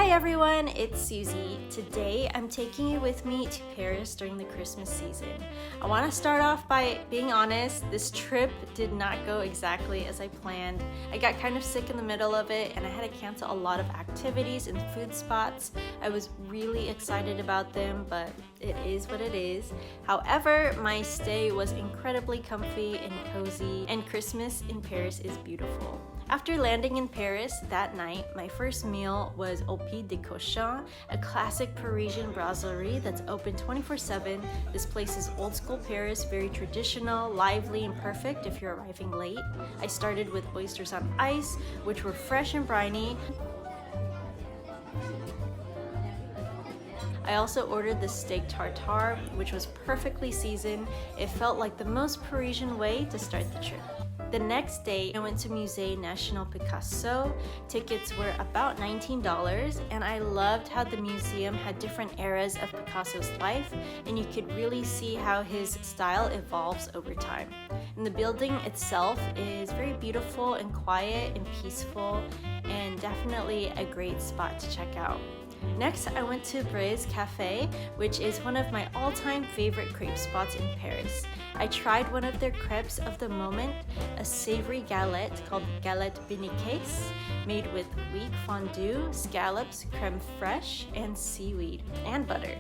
Hi everyone, it's Susie. Today I'm taking you with me to Paris during the Christmas season. I want to start off by being honest, this trip did not go exactly as I planned. I got kind of sick in the middle of it and I had to cancel a lot of activities and food spots. I was really excited about them, but it is what it is. However, my stay was incredibly comfy and cozy, and Christmas in Paris is beautiful. After landing in Paris that night, my first meal was au pied de cochon, a classic Parisian brasserie that's open 24/7. This place is old school Paris, very traditional, lively, and perfect if you're arriving late. I started with oysters on ice, which were fresh and briny. I also ordered the steak tartare, which was perfectly seasoned. It felt like the most Parisian way to start the trip. The next day, I went to Musée National Picasso. Tickets were about $19, and I loved how the museum had different eras of Picasso's life, and you could really see how his style evolves over time. And the building itself is very beautiful and quiet and peaceful, and definitely a great spot to check out. Next, I went to Bre's Cafe, which is one of my all-time favorite crepe spots in Paris. I tried one of their crepes of the moment, a savory galette called galette biniqués, made with weak fondue, scallops, creme fraiche, and seaweed, and butter.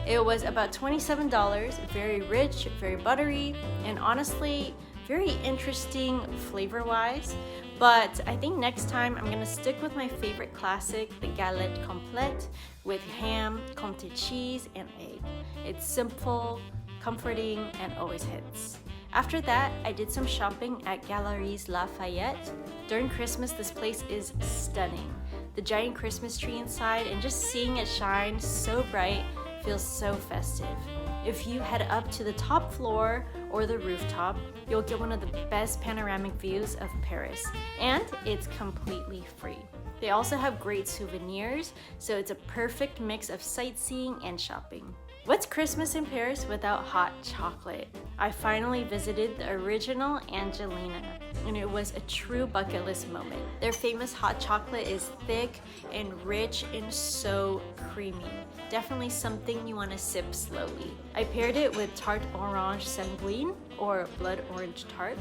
It was about $27, very rich, very buttery, and honestly, very interesting flavor-wise. But I think next time I'm gonna stick with my favorite classic, the galette complète, with ham, comté cheese, and egg. It's simple, comforting, and always hits. After that, I did some shopping at Galeries Lafayette. During Christmas, this place is stunning. The giant Christmas tree inside and just seeing it shine so bright feels so festive. If you head up to the top floor or the rooftop, you'll get one of the best panoramic views of Paris, and it's completely free. They also have great souvenirs, so it's a perfect mix of sightseeing and shopping. What's Christmas in Paris without hot chocolate? I finally visited the original Angelina, and it was a true bucket list moment. Their famous hot chocolate is thick and rich and so creamy. Definitely something you want to sip slowly. I paired it with tarte orange sanguine or blood orange tart,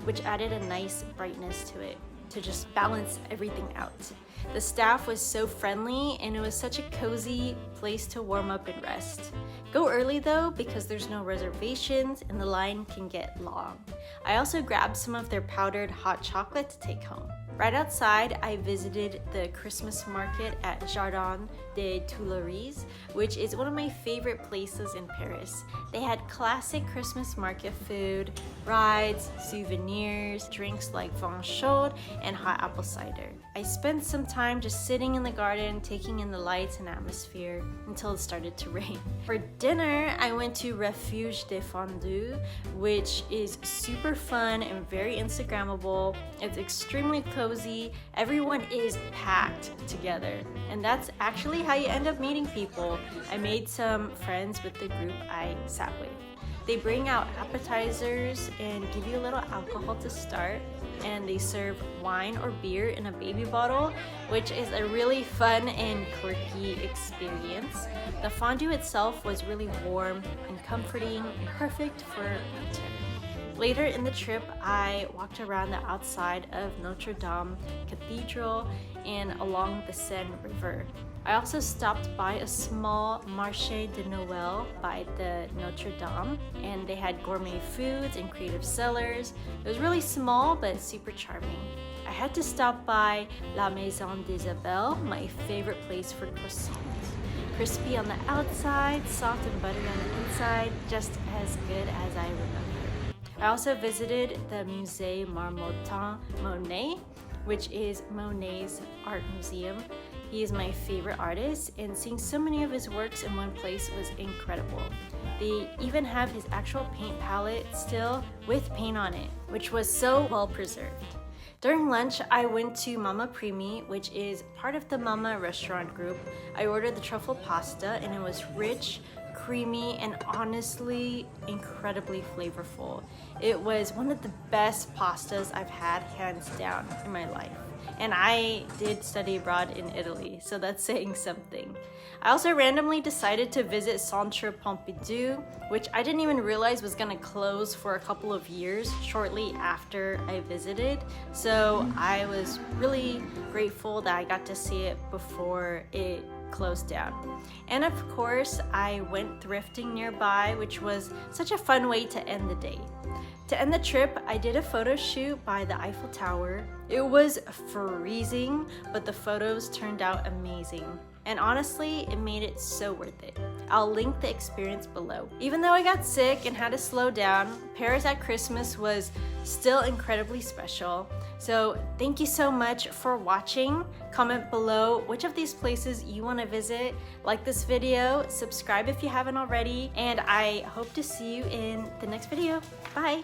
which added a nice brightness to it to just balance everything out. The staff was so friendly and it was such a cozy place to warm up and rest. Go early though, because there's no reservations and the line can get long. I also grabbed some of their powdered hot chocolate to take home. Right outside, I visited the Christmas market at Jardin des Tuileries, which is one of my favorite places in Paris. They had classic Christmas market food, rides, souvenirs, drinks like vin chaud, and hot apple cider. I spent some time just sitting in the garden, taking in the lights and atmosphere until it started to rain. For dinner, I went to Refuge des Fondus, which is super fun and very Instagrammable. It's extremely cozy. Everyone is packed together, and that's actually how you end up meeting people. I made some friends with the group I sat with. They bring out appetizers and give you a little alcohol to start, and they serve wine or beer in a baby bottle, which is a really fun and quirky experience. The fondue itself was really warm and comforting and perfect for winter. Later in the trip, I walked around the outside of Notre Dame Cathedral and along the Seine River. I also stopped by a small Marché de Noël by the Notre Dame, and they had gourmet foods and creative sellers. It was really small but super charming. I had to stop by La Maison d'Isabelle, my favorite place for croissants. Crispy on the outside, soft and buttery on the inside, just as good as I remember. I also visited the Musée Marmottan Monet, which is Monet's art museum. He is my favorite artist, and seeing so many of his works in one place was incredible. They even have his actual paint palette still with paint on it, which was so well preserved. During lunch, I went to Mama Primi, which is part of the Mama restaurant group. I ordered the truffle pasta, and it was rich, creamy, and honestly incredibly flavorful. It was one of the best pastas I've had, hands down, in my life. And I did study abroad in Italy, so that's saying something. I also randomly decided to visit Centre Pompidou, which I didn't even realize was gonna close for a couple of years shortly after I visited. So I was really grateful that I got to see it before it closed down. And of course, I went thrifting nearby, which was such a fun way to end the day. To end the trip, I did a photo shoot by the Eiffel Tower. It was freezing, but the photos turned out amazing. And honestly, it made it so worth it. I'll link the experience below. Even though I got sick and had to slow down, Paris at Christmas was still incredibly special. So thank you so much for watching. Comment below which of these places you want to visit. Like this video, subscribe if you haven't already, and I hope to see you in the next video. Bye!